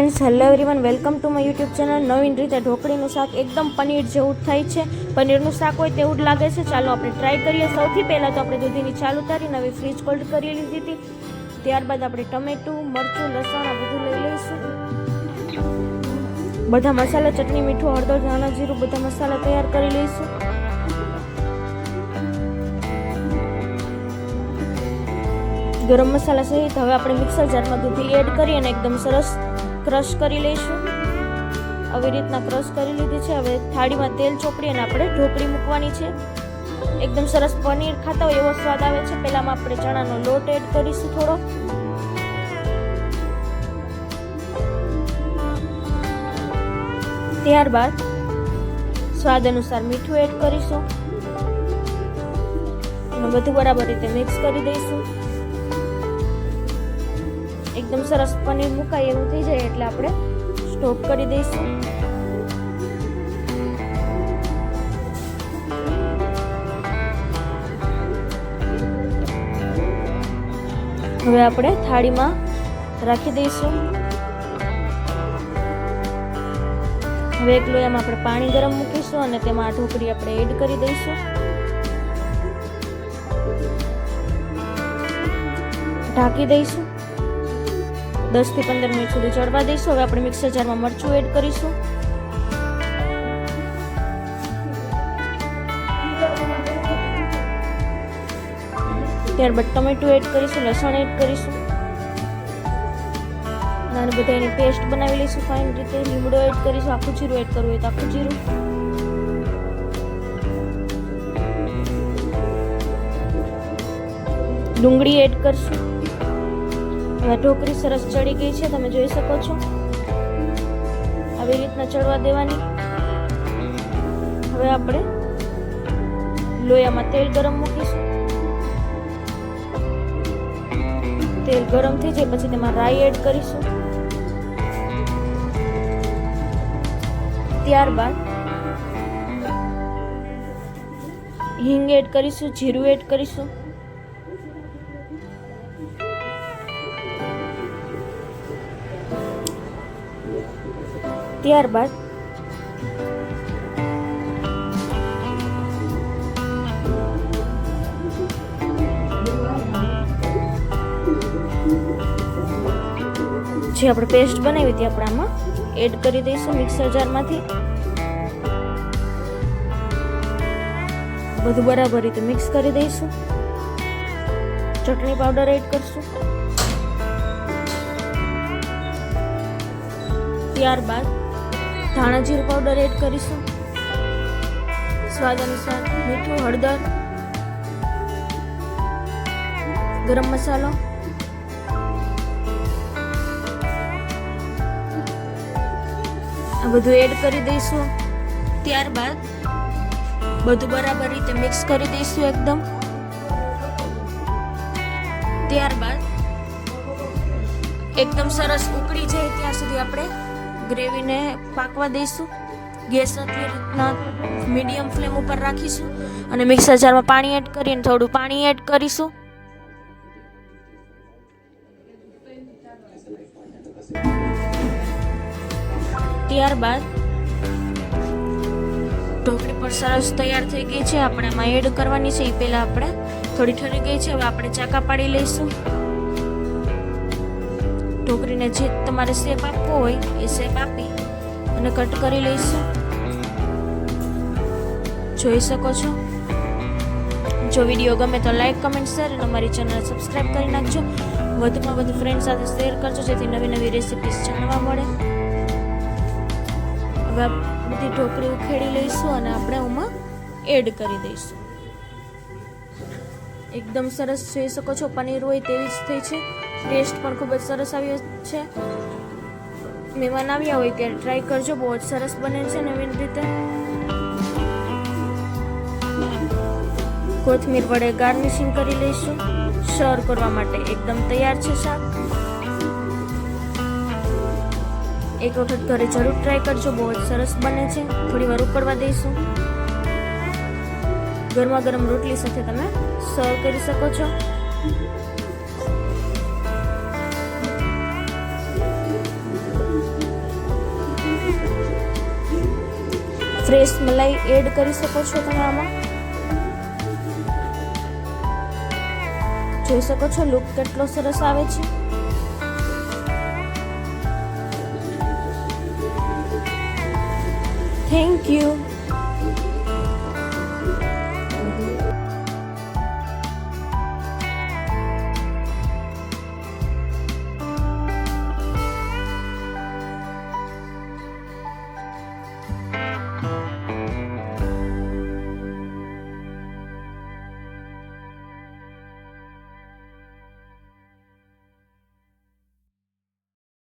Friends, hello everyone, welcome to my YouTube channel. નવીન રીતે ઢોકળીનું શાક એકદમ પનીર જેવું થાય છે. પનીરનું શાક હોય તેવું જ લાગે છે. ચાલો આપણે ટ્રાય કરીએ. સૌથી પહેલાં તો આપણે દૂધીની છાલ ઉતારી નવી ફ્રીજ કોલ્ડ કરી લીધી હતી. ત્યારબાદ આપણે ટમેટું, મરચું, લસણ આ બધું લઈ લઈશું. બધા મસાલા, ચટણી, મીઠું, હળદર, ધાણા જીરું બધા મસાલા તૈયાર કરી લઈશું. ગરમ મસાલા સહિત હવે આપણે મિક્સર જારમાં દૂધી એડ કરી અને એકદમ સરસ ક્રશ કરી લઈશું. આવી રીતના ક્રશ કરી લીધી છે. હવે થાળીમાં તેલ ચોપડી અને આપણે ઢોકળી મૂકવાની છે. એકદમ સરસ પનીર ખાતા હોય એવો સ્વાદ આવે છે. પહેલામાં આપણે ચણાનો લોટ એડ કરીશું થોડો. ત્યારબાદ સ્વાદ અનુસાર મીઠું એડ કરીશું અને બધું બરાબર રીતે મિક્સ કરી દઈશું. એકદમ સરસ પનીર મુકાય એવું થઈ જાય એટલે આપણે સ્ટોપ કરી દઈશું. હવે આપણે થાળીમાં રાખી દઈશું. હવે એક લોયામાં આપણે પાણી ગરમ મૂકીશું અને તેમાં ઢોકળી આપણે એડ કરી દઈશું. ઢાંકી દઈશું. 10 થી 15 મિનિટ સુધી ચડવા દઈશું. હવે આપણે મિક્સર જારમાં મરચું એડ કરીશું. ત્યારબાદ ટમેટું એડ કરીશું, લસણ એડ કરીશું અને બધા એની પેસ્ટ બનાવી લઈશું ફાઇન રીતે. લીમડો એડ કરીશું. આખું જીરું એડ કરવું હોય તો આખું જીરું. ડુંગળી એડ કરશું. હવે ઢોકળી સરસ ચડી ગઈ છે, તમે જોઈ શકો છો. આવી રીતના ચડવા દેવાની. હવે આપણે લોયામાં તેલ ગરમ મૂકીશું. તેલ ગરમ થઈ જાય પછી તેમાં રાઈ એડ કરીશું. ત્યારબાદ હિંગ એડ કરીશું, જીરું એડ કરીશું. ત્યારબાદ જે આપણે પેસ્ટ બનાવી હતી આપણે આમાં એડ કરી દઈશું મિક્સર જારમાંથી. બધું બરાબર રીતે મિક્સ કરી દઈશું. ચટણી પાવડર એડ કરશું. ત્યારબાદ ધાણા જીરું પાવડર એડ કરીશું. સ્વાદ અનુસાર મીઠું, હળદર, ગરમ મસાલો, આ બધું એડ કરી દઈશું. ત્યારબાદ બધું બરાબર રીતે મિક્સ કરી દઈશું એકદમ. ત્યારબાદ એકદમ સરસ ઉકળી જાય ત્યાં સુધી આપણે ગ્રેવીને પાકવા દઈશું. ગેસ આટલી રીતના મીડિયમ ફ્લેમ ઉપર રાખીશું અને મિક્સર જારમાં પાણી એડ કરીને થોડું પાણી એડ કરીશું. ત્યારબાદ ઢોકળી પણ સરસ તૈયાર થઈ ગઈ છે. આપણે એમાં એડ કરવાની છે. એ પહેલા આપણે થોડી ઠરી ગઈ છે. હવે આપણે ચાકા પાડી લઈશું. ઢોકળીને જે તમારે શેપ આપવો હોય એ શેપ આપી અને કટ કરી લઈશું. જોઈ શકો છો. જો વિડીયો ગમે તો લાઈક, કમેન્ટ, શેર અને અમારી ચેનલ સબસ્ક્રાઈબ કરી નાખજો. વધુમાં વધુ ફ્રેન્ડ સાથે શેર કરજો જેથી નવી નવી રેસિપીસ જાણવા મળે. હવે બધી ઢોકળી ઉખેડી લઈશું અને આપણે એમાં એડ કરી દઈશું. એકદમ સરસ જોઈ શકો છો. પનીર હોય તેવી જ થઈ છે. ટેસ્ટ પણ ખૂબ જ સરસ આવ્યો છે. મહેમાન આવ્યા હોય ત્યારે ટ્રાય કરજો. બહુ જ સરસ બને છે નવીન રીતે. કોથમીર વડે ગાર્નિશિંગ કરી લઈશું. સર્વ કરવા માટે એકદમ તૈયાર છે શાક. એક વખત ઘરે જરૂર ટ્રાય કરજો. બહુ જ સરસ બને છે. થોડી વાર ઉકળવા દઈશું. ગરમા ગરમ રોટલી સાથે તમે સર્વ કરી શકો છો. ફ્રેશ મલાઈ એડ કરી શકો છો તમે આમાં. જોઈ શકો છો લુક કેટલો સરસ આવે છે. Thank you.